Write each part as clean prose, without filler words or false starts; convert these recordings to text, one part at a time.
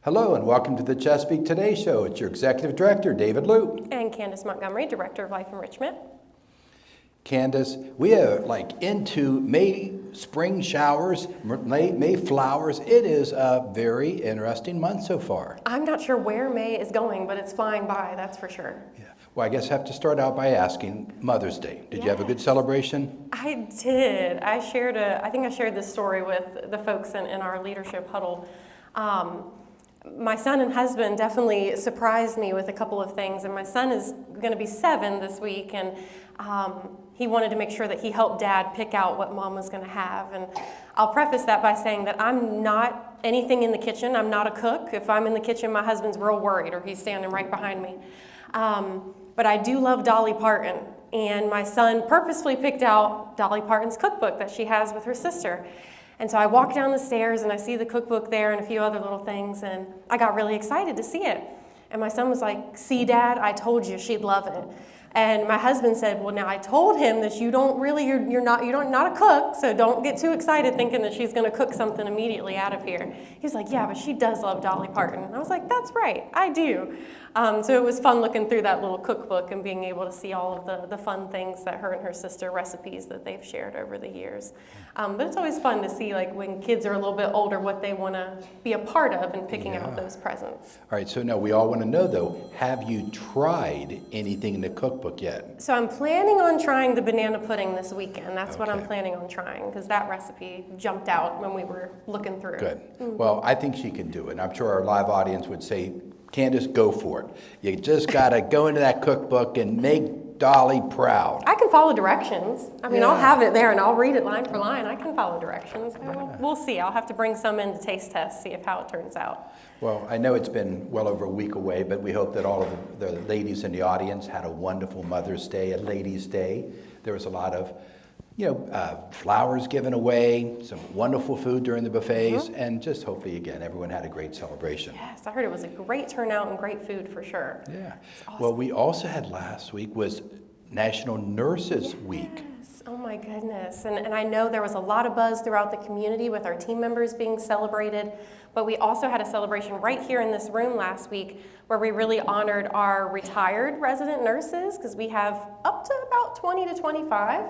Hello and welcome to the Chesapeake Today Show. It's your Executive Director, David Liu. And Candace Montgomery, Director of Life Enrichment. Candace, we are into May spring showers, May flowers. It is a very interesting month so far. I'm not sure where May is going, but it's flying by, that's for sure. Yeah. Well, I guess I have to start out by asking Mother's Day. Did you have a good celebration? I did. I think I shared this story with the folks in our leadership huddle. My son and husband definitely surprised me with a couple of things, and my son is going to be 7 this week, and he wanted to make sure that he helped Dad pick out what Mom was going to have. And I'll preface that by saying that I'm not anything in the kitchen. I'm not a cook. If I'm in the kitchen, my husband's real worried, or he's standing right behind me. But I do love Dolly Parton, and my son purposefully picked out Dolly Parton's cookbook that she has with her sister. And so I walk down the stairs and I see the cookbook there and a few other little things, and I got really excited to see it. And my son was like, "See, Dad, I told you she'd love it." And my husband said, "Well, now I told him that you're not a cook, so don't get too excited thinking that she's going to cook something immediately out of here." He was like, "Yeah, but she does love Dolly Parton." And I was like, "That's right, I do." So it was fun looking through that little cookbook and being able to see all of the fun things that her and her sister, recipes that they've shared over the years. But it's always fun to see, like, when kids are a little bit older, what they want to be a part of and picking out those presents. All right, so now we all want to know, though, have you tried anything in the cookbook yet? So I'm planning on trying the banana pudding this weekend. That's what I'm Okay. planning on trying, because that recipe jumped out when we were looking through. Good. Well, I think she can do it. I'm sure our live audience would say, "Candace, go for it. You just got to go into that cookbook and make Dolly proud." I can follow directions. I mean, Yeah. I'll have it there and I'll read it line for line. I can follow directions. We'll see. I'll have to bring some in to taste test, see how it turns out. Well, I know it's been well over a week away, but we hope that all of the ladies in the audience had a wonderful Mother's Day, a Ladies' Day. There was a lot of, flowers given away, some wonderful food during the buffets, and just hopefully, again, everyone had a great celebration. Yes, I heard it was a great turnout and great food for sure. Yeah. Awesome. Well, we also had last week was National Nurses Week. Yes. Oh my goodness. And I know there was a lot of buzz throughout the community with our team members being celebrated, but we also had a celebration right here in this room last week where we really honored our retired resident nurses, because we have up to about 20 to 25,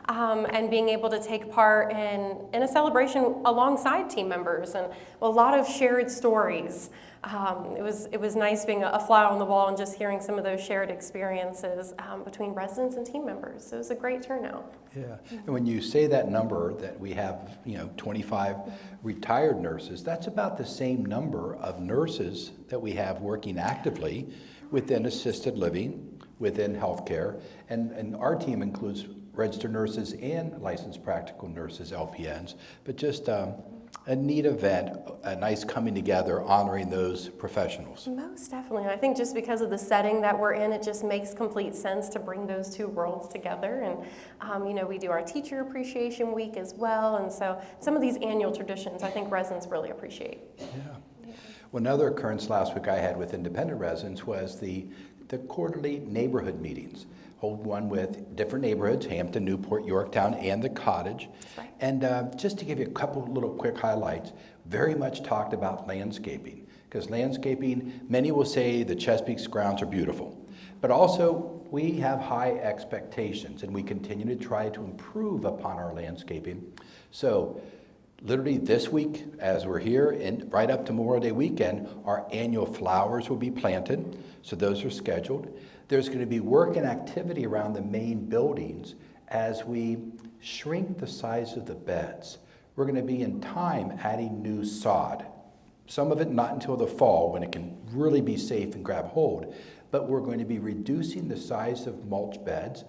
and being able to take part in a celebration alongside team members, and a lot of shared stories. It was nice being a fly on the wall and just hearing some of those shared experiences between residents and team members. So it was a great turnout. Yeah, and when you say that number that we have, 25 retired nurses, that's about the same number of nurses that we have working actively within assisted living, within healthcare, and our team includes registered nurses and licensed practical nurses, LPNs, but just a neat event, a nice coming together, honoring those professionals. Most definitely. And I think just because of the setting that we're in, it just makes complete sense to bring those two worlds together. And, we do our Teacher Appreciation Week as well. And so some of these annual traditions, I think residents really appreciate. Yeah. Well, another occurrence last week I had with independent residents was the quarterly neighborhood meetings. Hold one with different neighborhoods, Hampton, Newport, Yorktown, and the Cottage. That's right. And just to give you a couple little quick highlights, very much talked about landscaping. Because landscaping, many will say the Chesapeake's grounds are beautiful. But also, we have high expectations, and we continue to try to improve upon our landscaping. So, literally this week, as we're here, and right up to Memorial Day weekend, our annual flowers will be planted. So those are scheduled. There's going to be work and activity around the main buildings as we shrink the size of the beds. We're going to be in time adding new sod. Some of it not until the fall when it can really be safe and grab hold. But we're going to be reducing the size of mulch beds,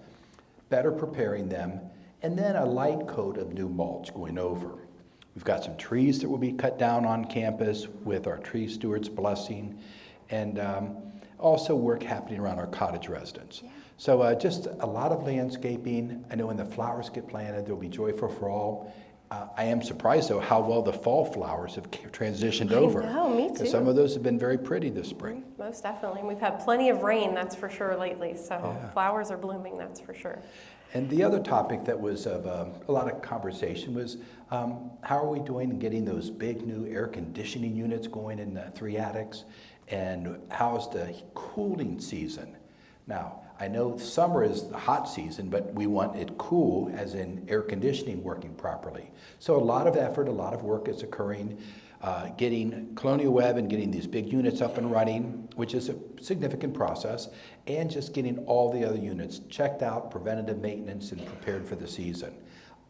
better preparing them, and then a light coat of new mulch going over. We've got some trees that will be cut down on campus with our tree steward's blessing, and also work happening around our cottage residents. Yeah. So just a lot of landscaping. I know when the flowers get planted, there'll be joyful for all. I am surprised, though, how well the fall flowers have transitioned over. I know, me too. Because some of those have been very pretty this spring. Most definitely. And we've had plenty of rain, that's for sure, lately. So Yeah. flowers are blooming, that's for sure. And the other topic that was of a lot of conversation was how are we doing in getting those big new air conditioning units going in the 3 attics? And how's the cooling season? Now, I know summer is the hot season, but we want it cool, as in air conditioning working properly. So a lot of effort, a lot of work is occurring, getting Colonial Web and getting these big units up and running, which is a significant process, and just getting all the other units checked out, preventative maintenance, and prepared for the season.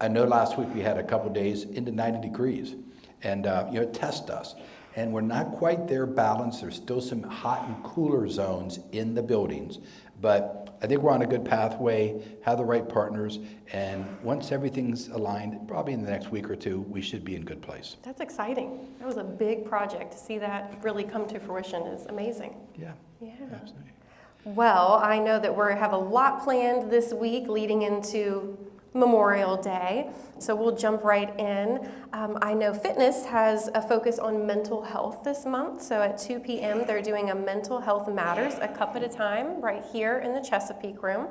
I know last week we had a couple days into 90 degrees, and it tests us. And we're not quite there balanced. There's still some hot and cooler zones in the buildings, but I think we're on a good pathway, have the right partners, and once everything's aligned, probably in the next week or two, we should be in good place. That's exciting. That was a big project. To see that really come to fruition is amazing. Yeah. Yeah. Absolutely. Well, I know that we have a lot planned this week leading into Memorial Day, so we'll jump right in. I know fitness has a focus on mental health this month, so at 2 p.m. they're doing a Mental Health Matters, a cup at a time, right here in the Chesapeake Room.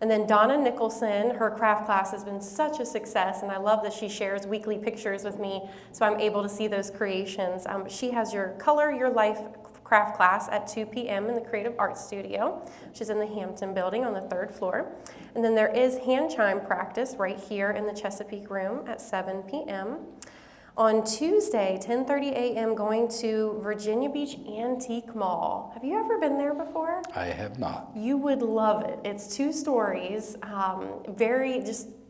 And then Donna Nicholson, her craft class has been such a success, and I love that she shares weekly pictures with me, so I'm able to see those creations. She has your Color Your Life craft class at 2 p.m. in the Creative Arts Studio, which is in the Hampton building on the 3rd floor. And then there is hand chime practice right here in the Chesapeake Room at 7 p.m. On Tuesday, 10:30 a.m., going to Virginia Beach Antique Mall. Have you ever been there before? I have not. You would love it. It's 2 stories,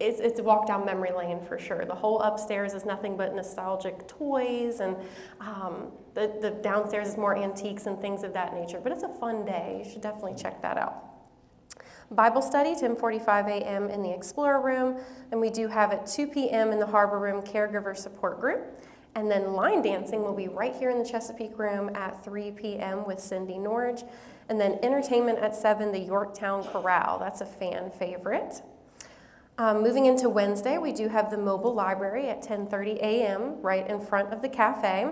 it's a walk down memory lane for sure. The whole upstairs is nothing but nostalgic toys, and the downstairs is more antiques and things of that nature. But it's a fun day. You should definitely check that out. Bible study, 10:45 a.m. in the Explorer Room, and we do have at 2 p.m. in the Harbor Room Caregiver Support Group. And then line dancing will be right here in the Chesapeake Room at 3 p.m. with Cindy Norge. And then entertainment at 7, the Yorktown Chorale. That's a fan favorite. Moving into Wednesday, we do have the mobile library at 10:30 a.m. right in front of the cafe.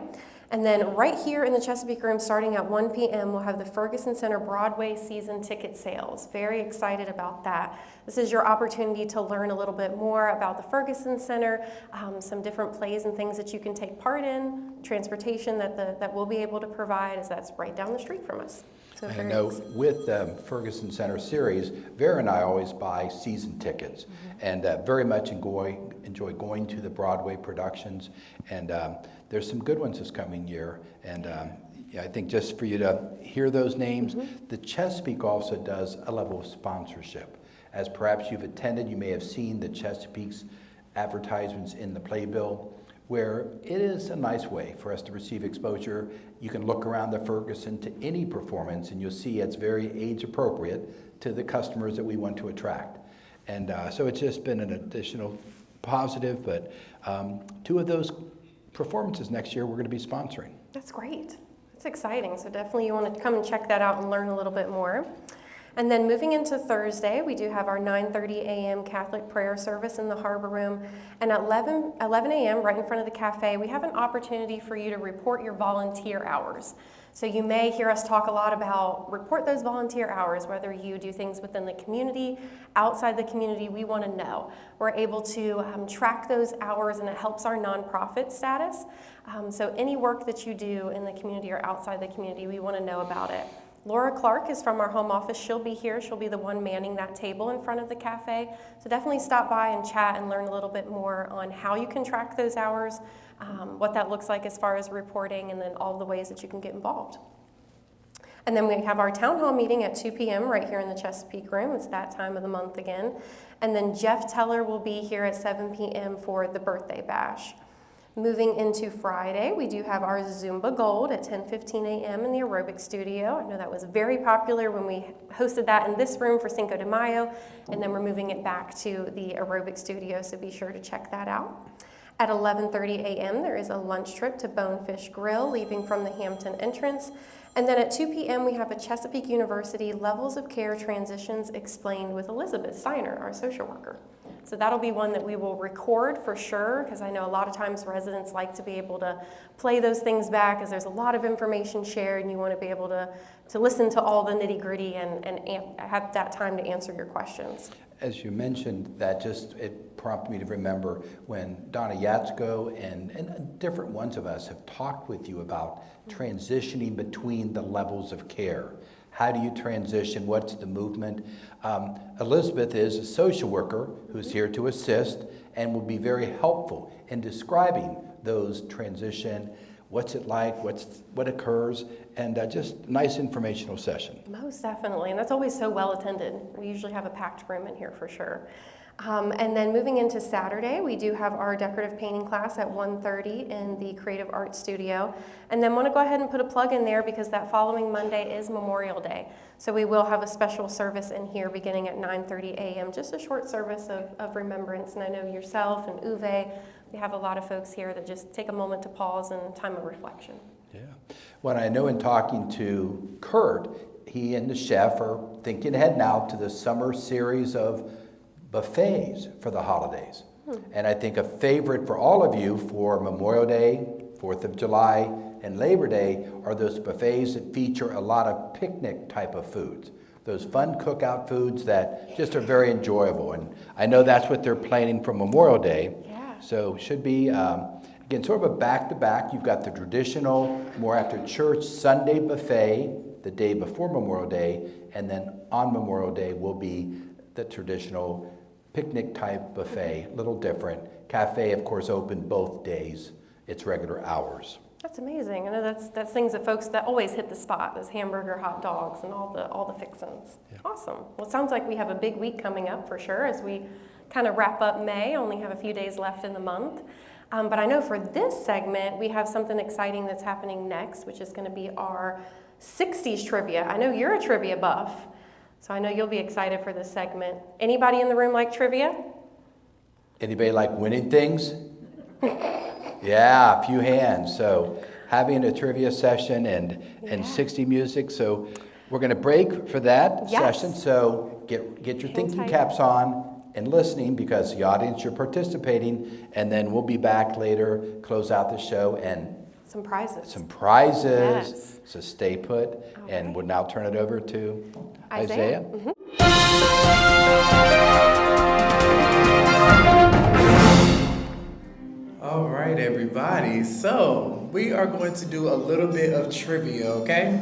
And then right here in the Chesapeake Room, starting at 1 p.m., we'll have the Ferguson Center Broadway season ticket sales. Very excited about that. This is your opportunity to learn a little bit more about the Ferguson Center, some different plays and things that you can take part in, transportation that we'll be able to provide, as that's right down the street from us. So I know with the Ferguson Center series, Vera and I always buy season tickets, and very much enjoy going to the Broadway productions. And there's some good ones this coming year. And I think just for you to hear those names, the Chesapeake also does a level of sponsorship. As perhaps you've attended, you may have seen the Chesapeake's advertisements in the playbill, where it is a nice way for us to receive exposure. You can look around the Ferguson to any performance, and you'll see it's very age appropriate to the customers that we want to attract. And so it's just been an additional positive, but 2 of those performances next year we're going to be sponsoring. That's great. That's exciting. So definitely you want to come and check that out and learn a little bit more. And then moving into Thursday, we do have our 9:30 a.m. Catholic prayer service in the Harbor Room. And at 11 a.m., right in front of the cafe, we have an opportunity for you to report your volunteer hours. So you may hear us talk a lot about report those volunteer hours, whether you do things within the community, outside the community, we want to know. We're able to track those hours, and it helps our nonprofit status. So any work that you do in the community or outside the community, we want to know about it. Laura Clark is from our home office. She'll be here. She'll be the one manning that table in front of the cafe. So definitely stop by and chat and learn a little bit more on how you can track those hours, what that looks like as far as reporting, and then all the ways that you can get involved. And then we have our town hall meeting at 2 p.m. right here in the Chesapeake Room. It's that time of the month again. And then Jeff Teller will be here at 7 p.m. for the birthday bash. Moving into Friday, we do have our Zumba Gold at 10:15 a.m. in the aerobic studio. I know that was very popular when we hosted that in this room for Cinco de Mayo, and then we're moving it back to the aerobic studio, so be sure to check that out. At 11:30 a.m., there is a lunch trip to Bonefish Grill, leaving from the Hampton entrance. And then at 2 p.m., we have a Chesapeake University Levels of Care Transitions Explained with Elizabeth Steiner, our social worker. So that'll be one that we will record for sure, because I know a lot of times residents like to be able to play those things back, as there's a lot of information shared, and you want to be able to listen to all the nitty-gritty and have that time to answer your questions. As you mentioned, it prompted me to remember when Donna Yatsko and different ones of us have talked with you about transitioning between the levels of care. How do you transition? What's the movement? Elizabeth is a social worker who's here to assist and will be very helpful in describing those transition. What's it like? What occurs? And just a nice informational session. Most definitely, and that's always so well attended. We usually have a packed room in here for sure. And then moving into Saturday, we do have our decorative painting class at 1:30 in the Creative Arts Studio. And then want to go ahead and put a plug in there because that following Monday is Memorial Day. So we will have a special service in here beginning at 9:30 a.m., just a short service of remembrance. And I know yourself and Uwe, we have a lot of folks here that just take a moment to pause and time of reflection. Yeah. Well, I know in talking to Kurt, he and the chef are thinking ahead now to the summer series of buffets for the holidays. And I think a favorite for all of you for Memorial Day, 4th of July, and Labor Day are those buffets that feature a lot of picnic type of foods. Those fun cookout foods that just are very enjoyable. And I know that's what they're planning for Memorial Day. Yeah. So should be, again, sort of a back-to-back. You've got the traditional, more after church, Sunday buffet the day before Memorial Day, and then on Memorial Day will be the traditional picnic type buffet, a little different. Cafe, of course, open both days. It's regular hours. That's amazing. I know that's things that folks that always hit the spot, those hamburger, hot dogs, and all the fixins. Yeah. Awesome. Well, it sounds like we have a big week coming up for sure as we kind of wrap up May. Only have a few days left in the month. But I know for this segment, we have something exciting that's happening next, which is going to be our 60s trivia. I know you're a trivia buff, so I know you'll be excited for this segment. Anybody in the room like trivia? Anybody like winning things? Yeah, a few hands. So having a trivia session and 60 music. So we're going to break for that session. So get your thinking caps on and listening because the audience, you're participating. And then we'll be back later, close out the show and some prizes. Yes. So stay put. And we'll now turn it over to Isaiah. All right, everybody. So we are going to do a little bit of trivia, okay?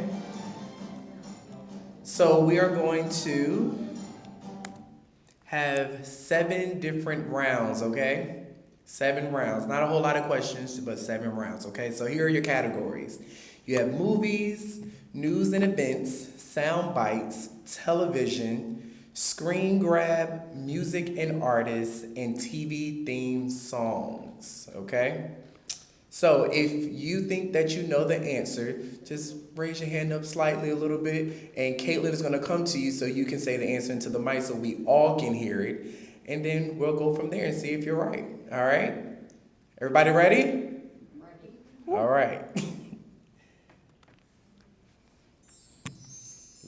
So we are going to have 7 different rounds, okay? 7 rounds. Not a whole lot of questions, but 7 rounds, okay? So here are your categories. You have movies, news and events, sound bites, television, screen grab, music and artists, and TV theme songs, okay? So if you think that you know the answer, just raise your hand up slightly a little bit, and Caitlin is going to come to you so you can say the answer into the mic so we all can hear it, and then we'll go from there and see if you're right, all right? Everybody ready? Ready. All right.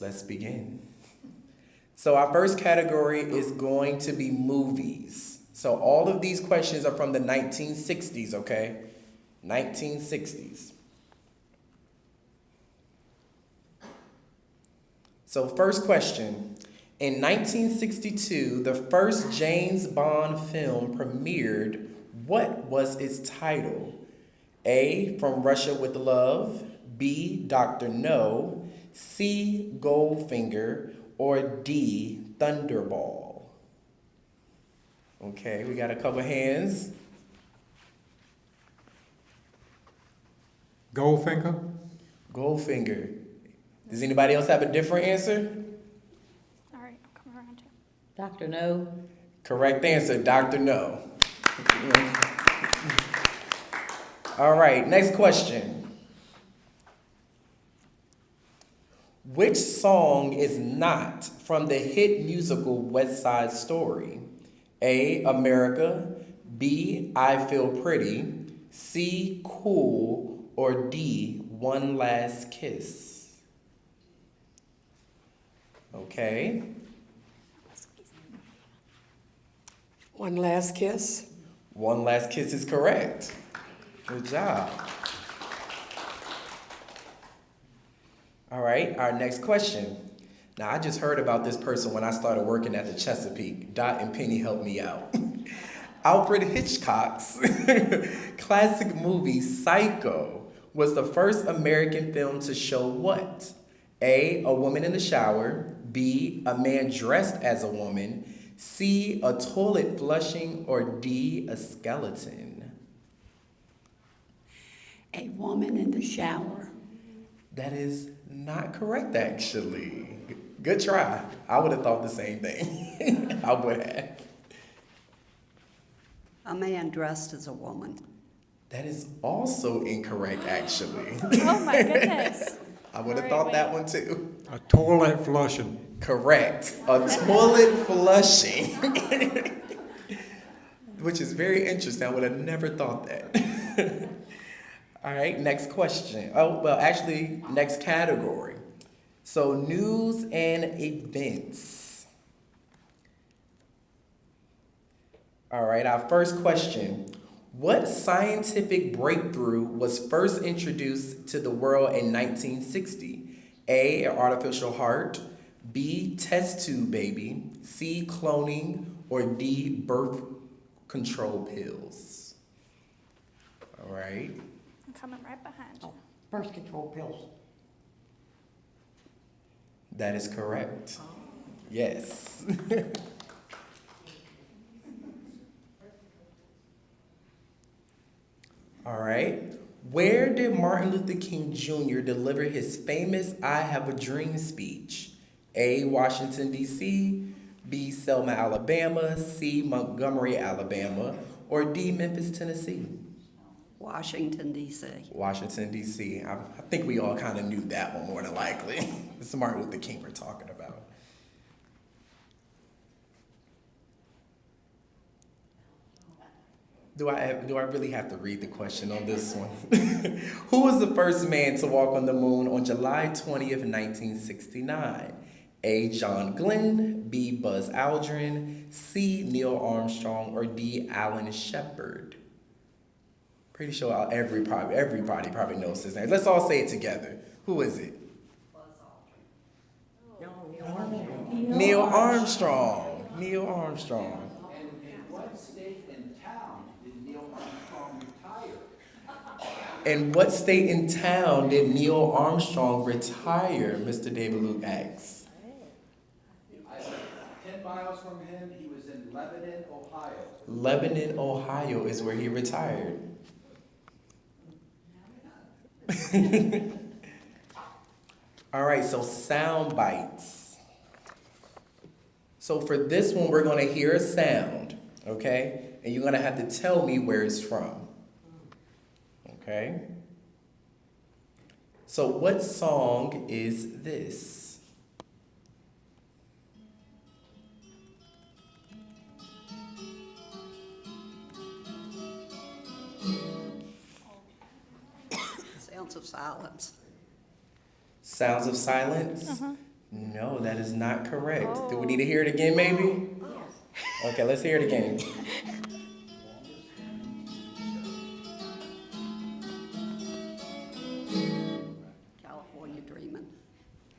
Let's begin. So our first category is going to be movies. So all of these questions are from the 1960s, okay? 1960s. So first question. In 1962, the first James Bond film premiered. What was its title? A, From Russia with Love, B, Dr. No, C, Goldfinger, or D, Thunderball? Okay, we got a couple hands. Goldfinger? Goldfinger. Does anybody else have a different answer? All right, I'll come around you. Dr. No. Correct answer, Dr. No. All right, next question. Which song is not from the hit musical West Side Story? A, America, B, I Feel Pretty, C, Cool, or D, One Last Kiss? Okay. One Last Kiss. One Last Kiss is correct. Good job. All right, our next question. Now, I just heard about this person when I started working at the Chesapeake. Dot and Penny helped me out. Alfred Hitchcock's classic movie Psycho was the first American film to show what? A woman in the shower. B, a man dressed as a woman. C, a toilet flushing. Or D, a skeleton. A woman in the shower. That is not correct, actually. Good try. I would have thought the same thing. I would have. A man dressed as a woman. That is also incorrect, actually. Oh my goodness. I would have All right, thought that wait. one too. A toilet flushing. Correct. A toilet flushing. Which is very interesting. I would have never thought that. All right, next question. Oh, well, actually, next category. So, news and events. All right, our first question. What scientific breakthrough was first introduced to the world in 1960? A, an artificial heart. B, test tube baby. C, cloning. Or D, birth control pills. All right. I'm coming right behind you. Birth control pills. That is correct. Yes. All right. Where did Martin Luther King Jr. deliver his famous I Have a Dream speech? A, Washington, D.C., B, Selma, Alabama, C, Montgomery, Alabama, or D, Memphis, Tennessee? Washington, D.C. Washington, D.C. I think we all kind of knew that one more than likely. It's Martin Luther King we're talking about. Do I really have to read the question on this one? Who was the first man to walk on the moon on July 20th, 1969? A, John Glenn, B, Buzz Aldrin, C, Neil Armstrong, or D, Alan Shepard? Pretty sure everybody probably knows his name. Let's all say it together. Who is it? Neil Armstrong. Neil Armstrong. And in what state and town did Neil Armstrong retire? In what state and town did Neil Armstrong retire? Mr. David Luke asks. 10 miles from him, he was in Lebanon, Ohio. Lebanon, Ohio is where he retired. All right, so sound bites. So for this one, we're going to hear a sound, okay? And you're going to have to tell me where it's from. Okay? So what song is this? Sounds of Silence. Sounds of Silence? No, that is not correct. Do we need to hear it again, maybe? Okay, let's hear it again. California Dreamin'.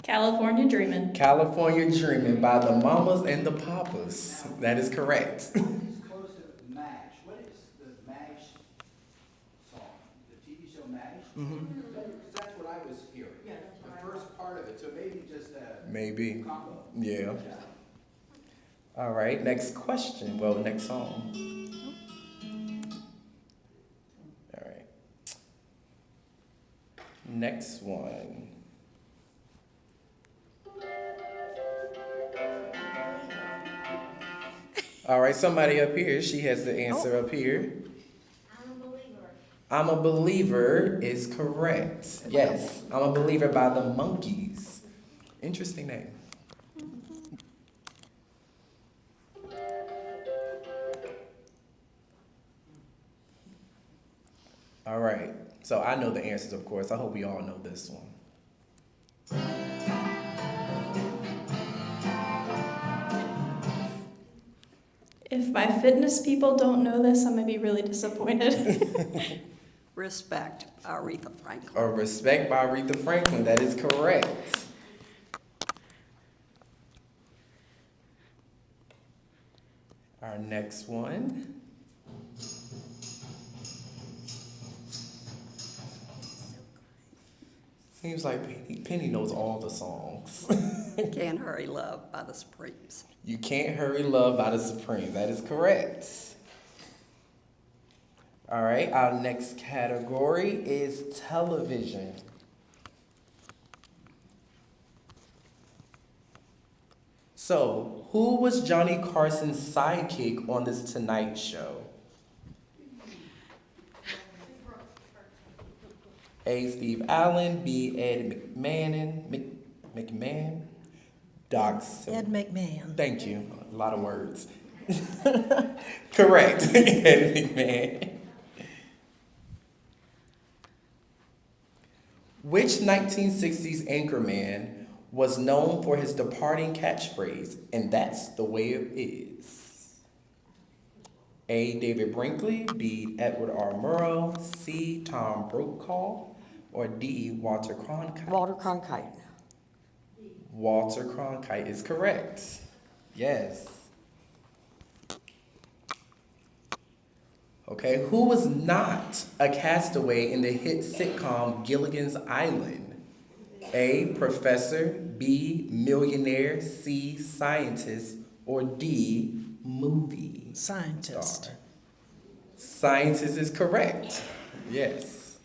California Dreamin'. California Dreamin' by the Mamas and the Papas. That is correct. It's close to MASH. What is the MASH song? The TV show MASH? Mm-hmm. That's what I was hearing. Yeah, the first part of it, so maybe just a Maybe. combo. Yeah. All right, next question. Well, next song. All right. Next one. All right, somebody up here, she has the answer up here. I'm a Believer is correct. Yes, I'm a Believer by the Monkees. Interesting name. All right, so I know the answers, of course. I hope we all know this one. If my fitness people don't know this, I'm gonna be really disappointed. Respect, Aretha Franklin. Respect by Aretha Franklin. That is correct. Our next one. Seems like Penny knows all the songs. Can't Hurry Love by the Supremes. You Can't Hurry Love by the Supremes. That is correct. All right, our next category is television. So, who was Johnny Carson's sidekick on this Tonight Show? A. Steve Allen, B. Ed McMahon, Doc Ed McMahon. Thank you. A lot of words. Correct. Ed McMahon. Which 1960s anchorman was known for his departing catchphrase, and that's the way it is? A. David Brinkley, B. Edward R. Murrow, C. Tom Brokaw, or D. Walter Cronkite? Walter Cronkite. Walter Cronkite is correct. Yes. Okay, who was not a castaway in the hit sitcom Gilligan's Island? A. Professor, B. Millionaire, C. Scientist, or D. Movie Scientist. star? Scientist is correct. Yes.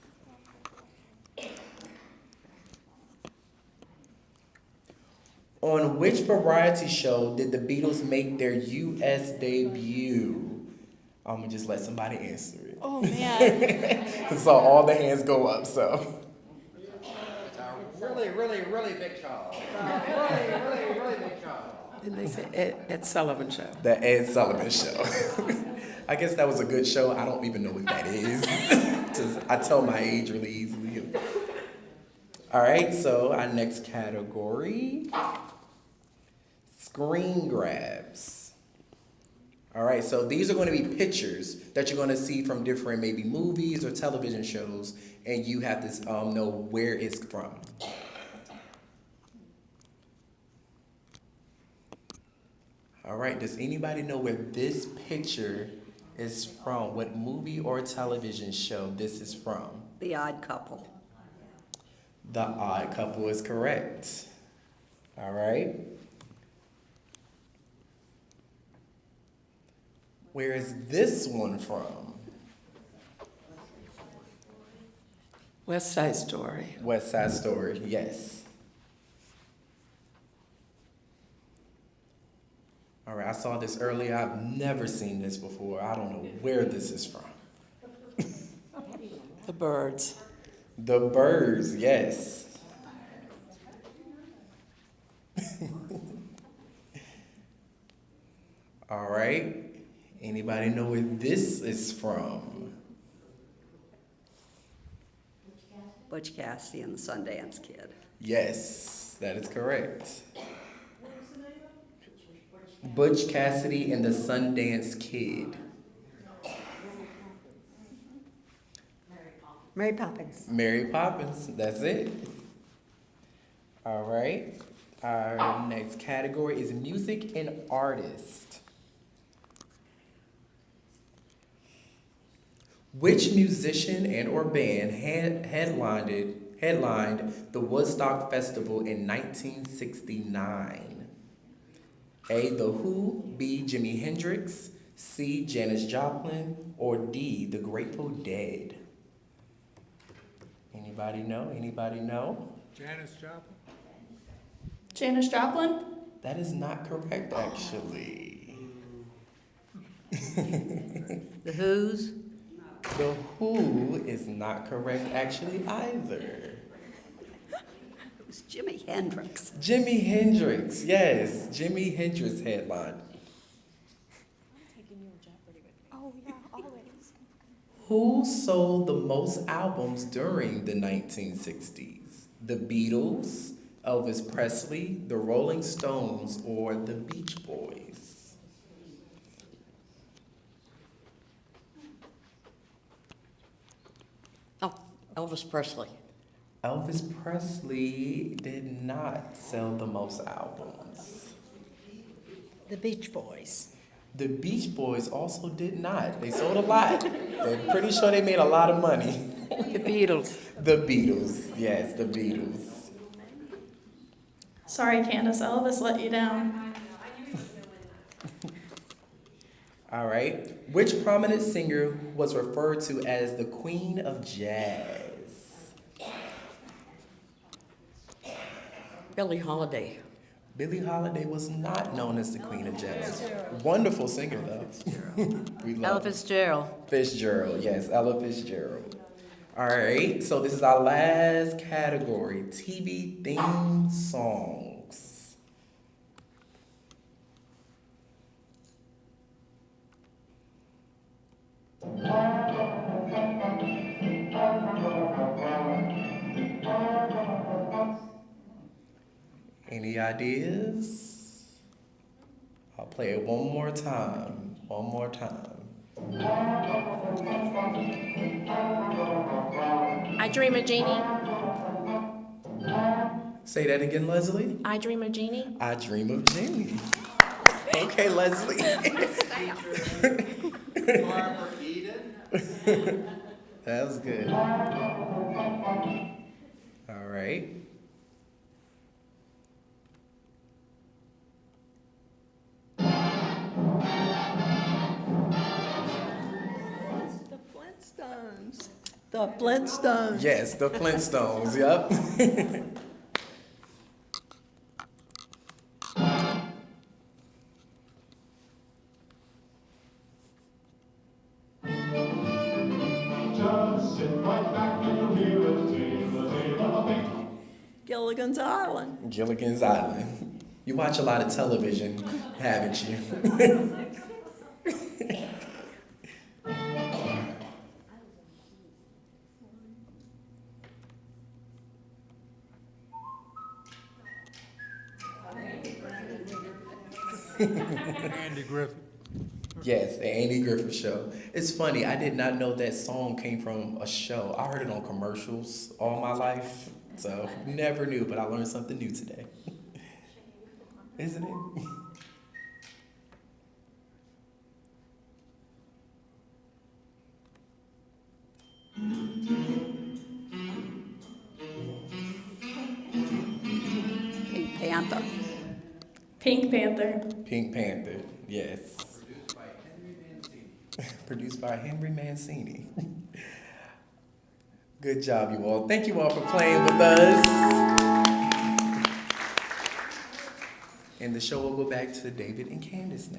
On which variety show did the Beatles make their U.S. debut? I'm gonna just let somebody answer it. Oh, man. So all the hands go up, so. It's a really, really, really big show. Really, really big show. Did they say Ed Sullivan Show? The Ed Sullivan Show. I guess that was a good show. I don't even know what that is. I tell my age really easily. All right, so our next category, screen grabs. All right, so these are going to be pictures that you're going to see from different maybe movies or television shows, and you have to know where it's from. All right, does anybody know where this picture is from? What movie or television show this is from? The Odd Couple. The Odd Couple is correct. All right. Where is this one from? West Side Story. West Side Story, yes. All right, I saw this earlier. I've never seen this before. I don't know where this is from. The Birds. The Birds, yes. All right. Anybody know where this is from? Butch Cassidy and the Sundance Kid. Yes, that is correct. Butch Cassidy and the Sundance Kid. Mary Poppins. Mary Poppins, that's it. All right. Our next category is music and artist. Which musician and or band headlined the Woodstock Festival in 1969? A. The Who, B. Jimi Hendrix, C. Janis Joplin, or D. The Grateful Dead? Anybody know? Anybody know? Janis Joplin? Janis Joplin? That is not correct, actually. The Who's? The Who is not correct, actually, either. It was Jimi Hendrix. Jimi Hendrix, yes. Jimi Hendrix headline. Oh, yeah, always. Who sold the most albums during the 1960s? The Beatles, Elvis Presley, the Rolling Stones, or the Beach Boys? Oh, Elvis Presley. Elvis Presley did not sell the most albums. The Beach Boys. The Beach Boys also did not. They sold a lot. I'm pretty sure they made a lot of money. The Beatles. The Beatles. Yes, the Beatles. Sorry, Candace, Elvis let you down. All right. Which prominent singer was referred to as the Queen of Jazz? Billie Holiday. Billie Holiday was not known as the Queen of Jazz. Wonderful singer, though. We love Ella Fitzgerald. Fitzgerald, yes, Ella Fitzgerald. All right, so this is our last category, TV theme songs. Any ideas? I'll play it one more time. One more time. I Dream of Jeannie. Say that again, Leslie. I Dream of Jeannie. I Dream of Jeannie. Okay, Leslie. Barbara Eden. That was good. All right. The Flintstones. The Flintstones. Yes, the Flintstones. Yep. Gilligan's Island. Gilligan's Island. You watch a lot of television, haven't you? Andy Griffith. Yes, the Andy Griffith Show. It's funny, I did not know that song came from a show. I heard it on commercials all my life, so never knew, but I learned something new today. Isn't it? Pink Panther. Pink Panther. Pink Panther, yes. Produced by Henry Mancini. Good job, you all. Thank you all for playing with us. And the show will go back to David and Candace now.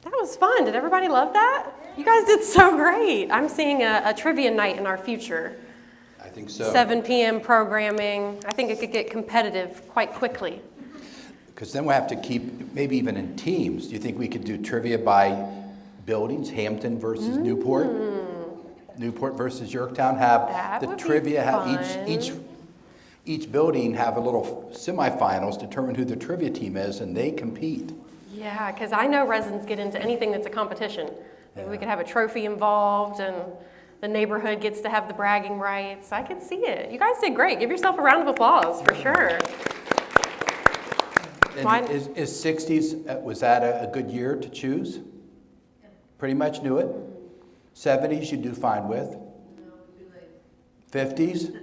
That was fun. Did everybody love that? You guys did so great. I'm seeing a trivia night in our future. I think so. 7 p.m. programming. I think it could get competitive quite quickly. Because then we'll have to keep, maybe even in teams. Do you think we could do trivia by buildings? Hampton versus Newport? Newport versus Yorktown? Have That the would be trivia, have fun. each building have a little semifinals, determine who the trivia team is, and they compete. Yeah, because I know residents get into anything that's a competition. Maybe we could have a trophy involved and the neighborhood gets to have the bragging rights. I can see it. You guys did great. Give yourself a round of applause for sure. And is 60s, was that a good year to choose? Pretty much knew it. 70s you do fine with. 50s?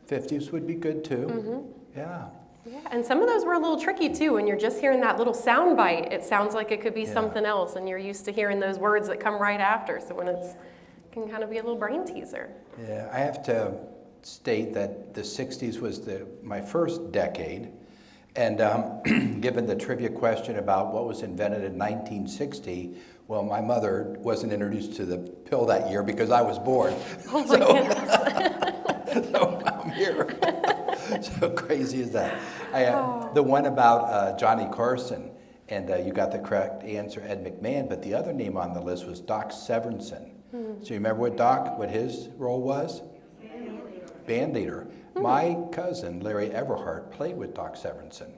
50s would be good too. Yeah. Yeah, and some of those were a little tricky too. When you're just hearing that little sound bite, it sounds like it could be something else, and you're used to hearing those words that come right after. So when it can kind of be a little brain teaser. Yeah, I have to state that the 60s was my first decade, and given the trivia question about what was invented in 1960, well, my mother wasn't introduced to the pill that year because I was born. Oh my goodness. So I'm here. So crazy is that. The one about Johnny Carson, and you got the correct answer, Ed McMahon, but the other name on the list was Doc Severinsen. So you remember what his role was? Band leader. My cousin, Larry Everhart, played with Doc Severinsen.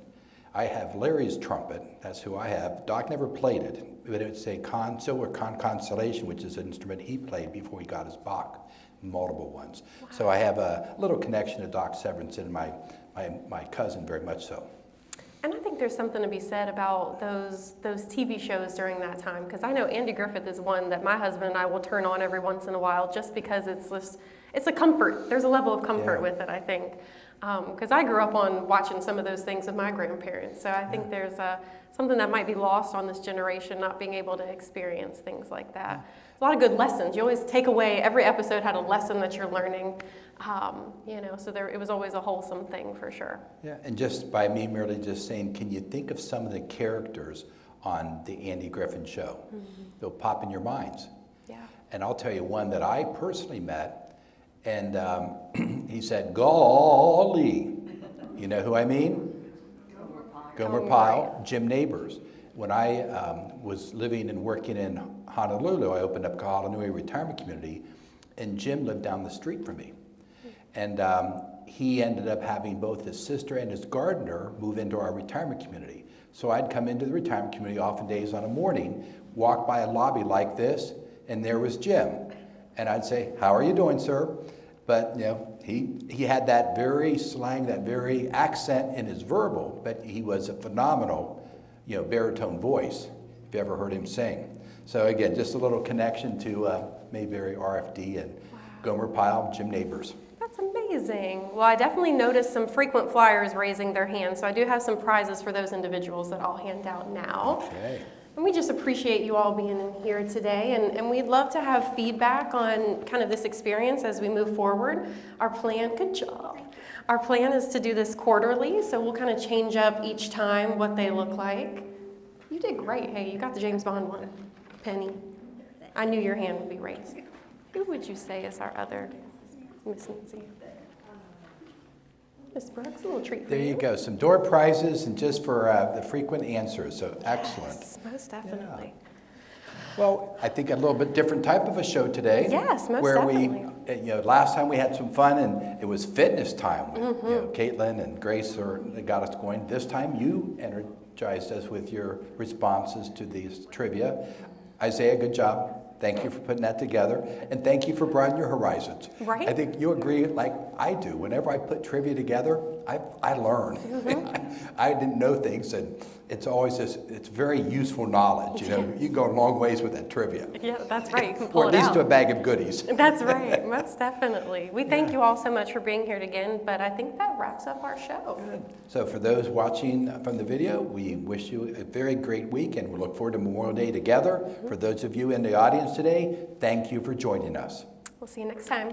I have Larry's trumpet. That's who I have. Doc never played it, but it's a silver constellation, which is an instrument he played before he got his Bach, multiple ones. Wow. So I have a little connection to Doc Severinsen, my cousin, very much so. And I think there's something to be said about those TV shows during that time, because I know Andy Griffith is one that my husband and I will turn on every once in a while, just because it's a comfort. There's a level of comfort with it, I think. Because I grew up on watching some of those things with my grandparents, so I think there's something that might be lost on this generation, not being able to experience things like that. A lot of good lessons. You always take away, every episode had a lesson that you're learning, so it was always a wholesome thing for sure. Yeah, and just by me merely just saying, can you think of some of the characters on the Andy Griffith Show? Mm-hmm. They'll pop in your minds. Yeah. And I'll tell you one that I personally met, and he said, golly, you know who I mean? Gomer Pyle, Jim Neighbors. When I was living and working in Honolulu, I opened up Kahalainui Retirement Community, and Jim lived down the street from me. And he ended up having both his sister and his gardener move into our retirement community. So I'd come into the retirement community often days on a morning, walk by a lobby like this, and there was Jim. And I'd say, how are you doing, sir? But he had that very slang, that very accent in his verbal, but he was a phenomenal, baritone voice, if you ever heard him sing. So again, just a little connection to Mayberry RFD and Gomer Pyle, Jim Neighbors. That's amazing. Well, I definitely noticed some frequent flyers raising their hands, so I do have some prizes for those individuals that I'll hand out now. Okay. And we just appreciate you all being in here today, and we'd love to have feedback on kind of this experience as we move forward. Our plan, good job. Our plan is to do this quarterly, so we'll kind of change up each time what they look like. You did great. Hey, you got the James Bond one. Penny, I knew your hand would be raised. Who would you say is our other Miss Nancy? Miss Brooks, a little treat for There you go. Some door prizes and just for the frequent answers. So excellent. Yes, most definitely. Well, I think a little bit different type of a show today. Yes, most where definitely. Last time we had some fun and it was fitness time. Caitlin and Grace got us going. This time you energized us with your responses to these trivia. Isaiah, good job. Thank you for putting that together. And thank you for broadening your horizons. Right. I think you agree like I do. Whenever I put trivia together, I learn. I didn't know things, and it's always it's very useful knowledge. You go a long ways with that trivia. Yeah, that's right. You can pull Or it at least out. to a bag of goodies. That's right, most definitely. We thank you all so much for being here again, but I think that wraps up our show. Good. So for those watching from the video, we wish you a very great week, and we look forward to Memorial Day together. For those of you in the audience today, thank you for joining us. We'll see you next time.